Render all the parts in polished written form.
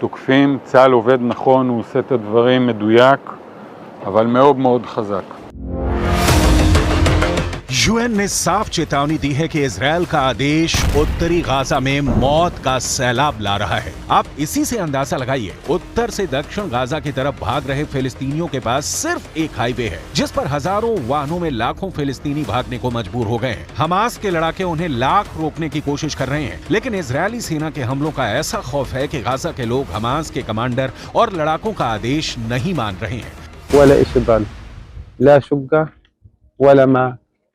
תוקפים, צה"ל עובד נכון, הוא עושה את הדברים מדויק, אבל מאוד מאוד חזק. UN ने साफ चेतावनी दी है कि इजरायल का आदेश उत्तरी गाजा में मौत का सैलाब ला रहा है। आप इसी से अंदाजा लगाइए, उत्तर से दक्षिण गाजा की तरफ भाग रहे फिलिस्तीनियों के पास सिर्फ एक हाईवे है जिस पर हजारों वाहनों में लाखों फिलिस्तीनी भागने को मजबूर हो गए हैं। हमास के लड़ाके उन्हें लाख रोकने की कोशिश कर रहे हैं, लेकिन इजरायली सेना के हमलों का ऐसा खौफ है कि गाजा के लोग हमास के कमांडर और लड़ाकों का आदेश नहीं मान रहे हैं।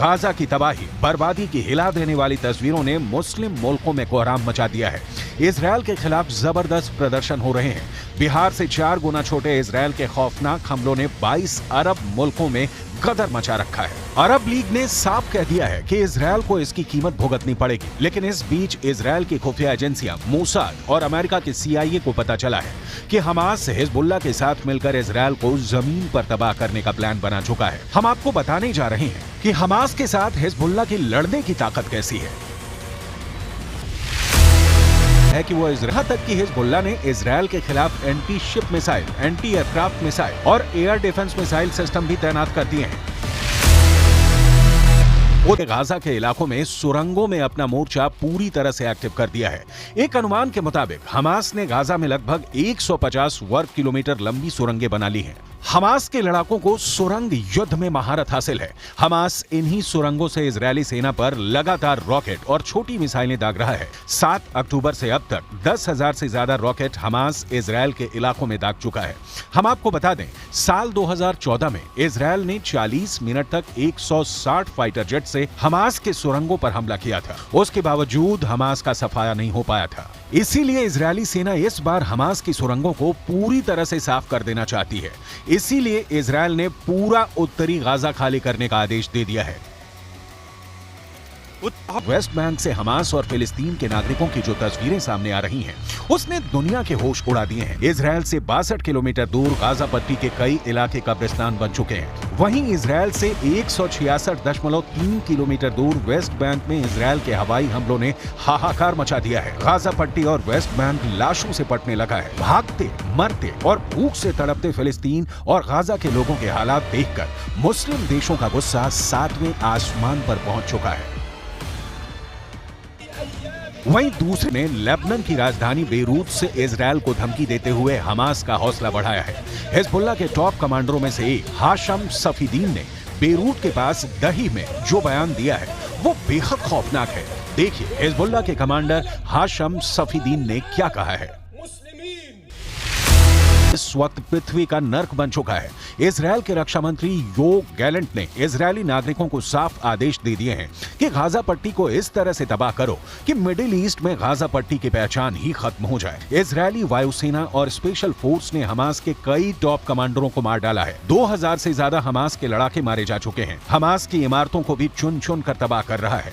गाजा की तबाही बर्बादी की हिला देने वाली तस्वीरों ने मुस्लिम मुल्कों में कोहराम मचा दिया है। इजरायल के खिलाफ जबरदस्त प्रदर्शन हो रहे हैं। बिहार से 4 गुना छोटे इजरायल के खौफनाक हमलों ने 22 अरब मुल्कों में गदर मचा रखा है। अरब लीग ने साफ कह दिया है कि इजरायल को इसकी कीमत भुगतनी पड़ेगी, लेकिन इस बीच इजरायल की खुफिया एजेंसियां मोसाद और अमेरिका के CIA को पता चला है कि हमास हिजबुल्लाह के साथ मिलकर इजरायल को जमीन पर तबाह करने का प्लान बना चुका है। हम आपको बताने जा रहे हैं कि हमास के साथ हिजबुल्लाह की लड़ने की ताकत कैसी है कि वो यहाँ तक कि हिजबुल्लाह ने इजरायल के खिलाफ anti ship missile, anti aircraft missile और एयर डिफेंस मिसाइल सिस्टम भी तैनात कर दिए हैं। गाजा के इलाकों में सुरंगों में अपना मोर्चा पूरी तरह से एक्टिव कर दिया है। एक अनुमान के मुताबिक हमास ने गाजा में लगभग 150 वर्ग किलोमीटर लंबी सुरंगें बना ली हैं। हमास के लड़ाकों को सुरंग युद्ध में महारत हासिल है। हमास इन्हीं सुरंगों से इजरायली सेना पर लगातार रॉकेट और छोटी मिसाइलें दाग रहा है। 7 अक्टूबर से अब तक 10,000 से ज्यादा रॉकेट हमास इजरायल के इलाकों में दाग चुका है। हम आपको बता दें, साल 2014 में इजरायल ने 40 मिनट तक 160 फाइटर जेट से हमास के सुरंगों पर हमला किया था। उसके बावजूद हमास का सफाया नहीं हो पाया था। इसीलिए इजरायली सेना इस बार हमास की सुरंगों को पूरी तरह से साफ कर देना चाहती है। इसीलिए इजरायल ने पूरा उत्तरी गाजा खाली करने का आदेश दे दिया है। वेस्ट बैंक से हमास और फिलिस्तीन के नागरिकों की जो तस्वीरें सामने आ रही हैं, उसने दुनिया के होश उड़ा दिए हैं। इजरायल से 62 किलोमीटर दूर गाजा पट्टी के कई इलाके कब्रिस्तान बन चुके हैं। वहीं इजरायल से 166.3 किलोमीटर दूर वेस्ट बैंक में इजरायल के हवाई हमलों ने हाहाकार मचा दिया है। गाजा पट्टी और वेस्ट बैंक लाशों से पटने लगा है। भागते, मरते और भूख से तड़पते फिलिस्तीन और गाजा के लोगों के हालात देखकर मुस्लिम देशों का गुस्सा 7वें आसमान पर पहुंच चुका है। वहीं दूसरे ने लेबनान की राजधानी बेरूत से इजरायल को धमकी देते हुए हमास का हौसला बढ़ाया है। हिजबुल्लाह के टॉप कमांडरों में से एक हाशम सफीदीन ने बेरूत के पास दही में जो बयान दिया है वो बेहद खौफनाक है। देखिए हिजबुल्लाह के कमांडर हाशम सफीदीन ने क्या कहा है। इस वक्त पृथ्वी का नर्क बन चुका है। इजरायल के रक्षा मंत्री योव गैलेंट ने इजरायली नागरिकों को साफ आदेश दे दिए हैं कि गाजा पट्टी को इस तरह से तबाह करो कि मिडिल ईस्ट में गाजा पट्टी की पहचान ही खत्म हो जाए। इजरायली वायुसेना और स्पेशल फोर्स ने हमास के कई टॉप कमांडरों को मार डाला है। 2000 से ज्यादा हमास के लड़ाके मारे जा चुके हैं। हमास की इमारतों को भी चुन चुन कर तबाह कर रहा है।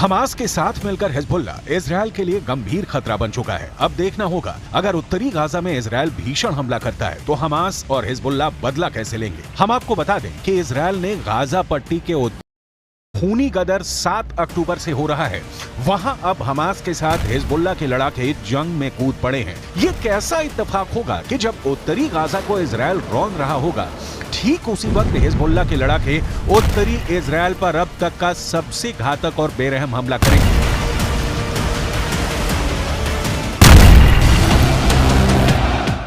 हमास के साथ मिलकर हिजबुल्लाह इजरायल के लिए गंभीर खतरा बन चुका है। अब देखना होगा अगर उत्तरी गाजा में इजरायल भीषण हमला करता है तो हमास और हिजबुल्लाह बदला कैसे लेंगे। हम आपको बता दें कि इजरायल ने गाजा पट्टी के खूनी गदर 7 अक्टूबर से हो रहा है। वहां अब हमास के साथ हिजबुल्लाह के लड़ाके जंग में कूद पड़े हैं। ये कैसा इत्तेफाक होगा कि जब उत्तरी गाजा को इजरायल रौंद रहा होगा, ठीक उसी वक्त हिजबुल्लाह के लड़ाके उत्तरी इजरायल पर अब तक का सबसे घातक और बेरहम हमला करेंगे।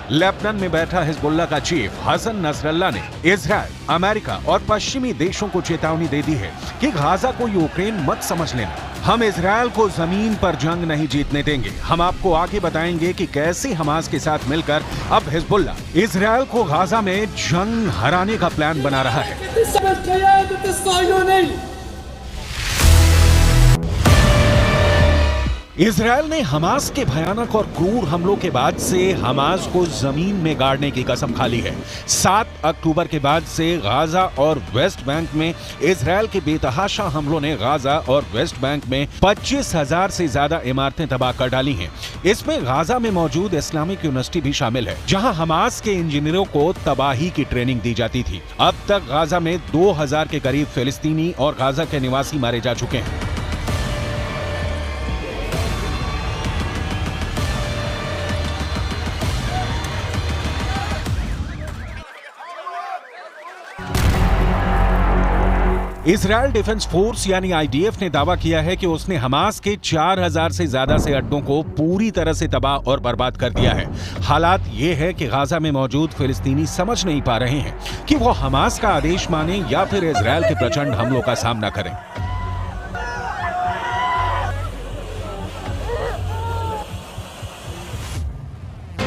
लेबनान में बैठा हिजबुल्लाह का चीफ हसन नसरल्लाह ने इजरायल, अमेरिका और पश्चिमी देशों को चेतावनी दे दी है कि गाजा को यूक्रेन मत समझ लेना। हम इजरायल को जमीन पर जंग नहीं जीतने देंगे। हम आपको आगे बताएंगे कि कैसे हमास के साथ मिलकर अब हिजबुल्लाह इजरायल को गाजा में जंग हराने का प्लान बना रहा है। इजरायल ने हमास के भयानक और क्रूर हमलों के बाद से हमास को जमीन में गाड़ने की कसम खा ली है। 7 अक्टूबर के बाद से गाजा और वेस्ट बैंक में इजरायल के बेतहाशा हमलों ने गाजा और वेस्ट बैंक में 25,000 से ज्यादा इमारतें तबाह कर डाली हैं। इसमें गाजा में मौजूद इस्लामिक यूनिवर्सिटी भी शामिल है, जहां हमास के इंजीनियरों को तबाही की ट्रेनिंग दी जाती थी। अब तक गाजा में 2000 के करीब फिलिस्तीनी और गाजा के निवासी मारे जा चुके हैं। इजरायल डिफेंस फोर्स यानी आईडीएफ ने दावा किया है कि उसने हमास के 4000 से ज्यादा से अड्डों को पूरी तरह से तबाह और बर्बाद कर दिया है। हालात ये है कि गाजा में मौजूद फिलिस्तीनी समझ नहीं पा रहे हैं कि वो हमास का आदेश माने या फिर इजरायल के प्रचंड हमलों का सामना करें।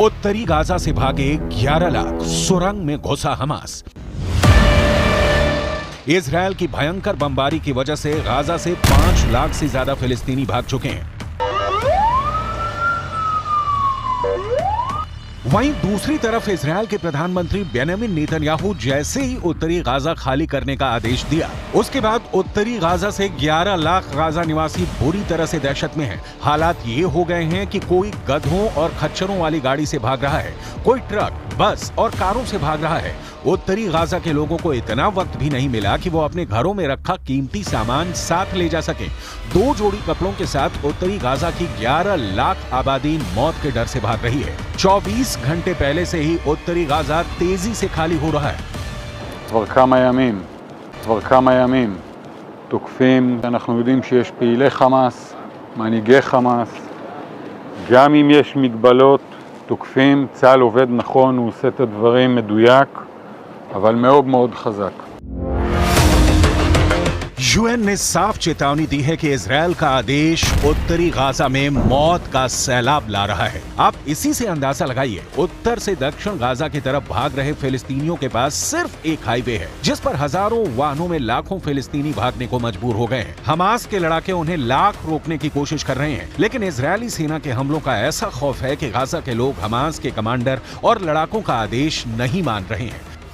उत्तरी गाजा से भागे 11 लाख, सुरंग में घुसा हमास। इजरायल की भयंकर बमबारी की वजह से गाजा से 5 लाख से ज्यादा फिलिस्तीनी भाग चुके हैं। वहीं दूसरी तरफ इजरायल के प्रधानमंत्री बेंजामिन नेतन्याहू जैसे ही उत्तरी गाजा खाली करने का आदेश दिया, उसके बाद उत्तरी गाजा से 11 लाख गाजा निवासी बुरी तरह से दहशत में हैं। हालात ये हो गए हैं कि कोई गधों और खच्चरों वाली गाड़ी से भाग रहा है, कोई ट्रक, बस और कारों से भाग रहा है। उत्तरी गाजा के लोगों को इतना वक्त भी नहीं मिला कि वो अपने घरों में रखा कीमती सामान साथ ले जा सके। 2 जोड़ी कपड़ों के साथ उत्तरी गाजा की 11 लाख आबादी मौत के डर से भाग रही है। 24 घंटे पहले से ही उत्तरी गाजा तेजी से खाली हो रहा है। כבר כמה ימים תוקפים. אנחנו יודעים שיש פעילי חמאס, מנהיגי חמאס, גם אם יש מגבלות תוקפים. צה"ל עובד נכון, הוא עושה את הדברים מדויק, אבל מאוד מאוד חזק. यूएन ने साफ चेतावनी दी है कि इजरायल का आदेश उत्तरी गाजा में मौत का सैलाब ला रहा है। आप इसी से अंदाजा लगाइए, उत्तर से दक्षिण गाजा की तरफ भाग रहे फिलिस्तीनियों के पास सिर्फ एक हाईवे है, जिस पर हजारों वाहनों में लाखों फिलिस्तीनी भागने को मजबूर हो गए हैं। हमास के लड़ाके उन्हें लाख रोकने की कोशिश कर रहे हैं, लेकिन इजरायली सेना के हमलों का ऐसा खौफ है कि गाजा के लोग हमास के कमांडर और लड़ाकों का आदेश नहीं मान रहे हैं।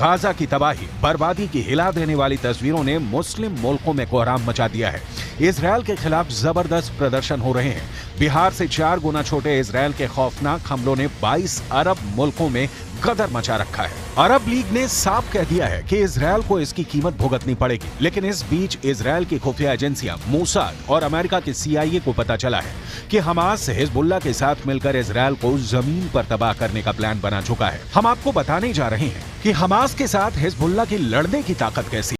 गाजा की तबाही, बर्बादी की हिला देने वाली तस्वीरों ने मुस्लिम मुल्कों में कोहराम मचा दिया है। इजरायल के खिलाफ जबरदस्त प्रदर्शन हो रहे हैं। बिहार से 4 गुना छोटे इजरायल के खौफनाक हमलों ने 22 अरब मुल्कों में गदर मचा रखा है। अरब लीग ने साफ कह दिया है कि इजरायल को इसकी कीमत भुगतनी पड़ेगी। लेकिन इस बीच इजरायल की खुफिया एजेंसियां मोसाद और अमेरिका के CIA को पता चला है कि हमास हिजबुल्लाह के साथ मिलकर इजरायल को जमीन पर तबाह करने का प्लान बना चुका है। हम आपको बताने जा रहे हैं कि हमास के साथ हिजबुल्लाह की लड़ने की ताकत कैसी